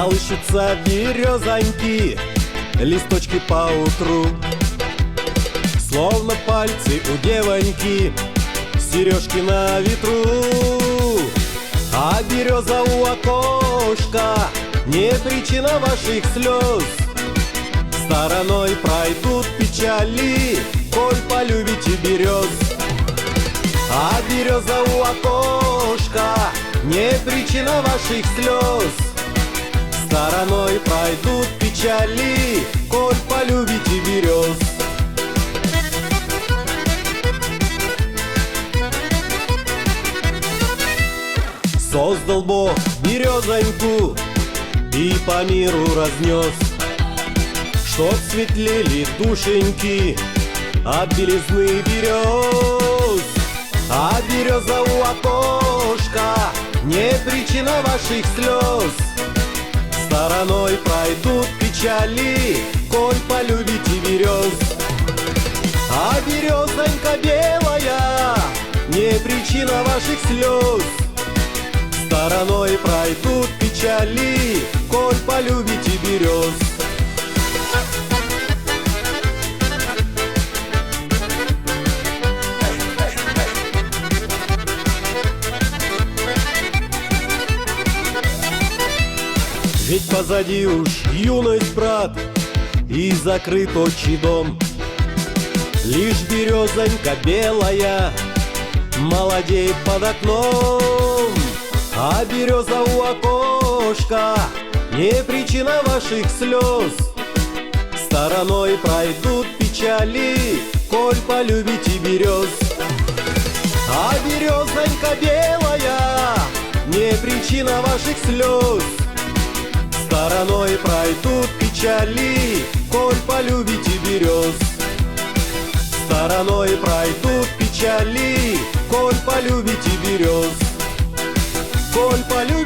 Колышутся березоньки, листочки поутру, словно пальцы у девоньки, сережки на ветру. А береза у окошка не причина ваших слез. Стороной пройдут печали, коль полюбите берез. А береза у окошка не причина ваших слез. Стороной пройдут печали, коль полюбите берез. Создал Бог березоньку и по миру разнес, чтоб светлели душеньки от белизны берез. А береза у окошка не причина ваших слез. Стороной пройдут печали, коль полюбите берез. А березонька белая не причина ваших слез. Стороной пройдут печали, коль полюбите берез. Ведь позади уж юность, брат, и закрыт отчий дом. Лишь березонька белая молодеет под окном. А береза у окошка не причина ваших слез. Стороной пройдут печали, коль полюбите берез. А березонька белая не причина ваших слез. Стороной пройдут печали, коль полюбите берез. Стороной пройдут печали, коль полюбите берез. Коль полюбите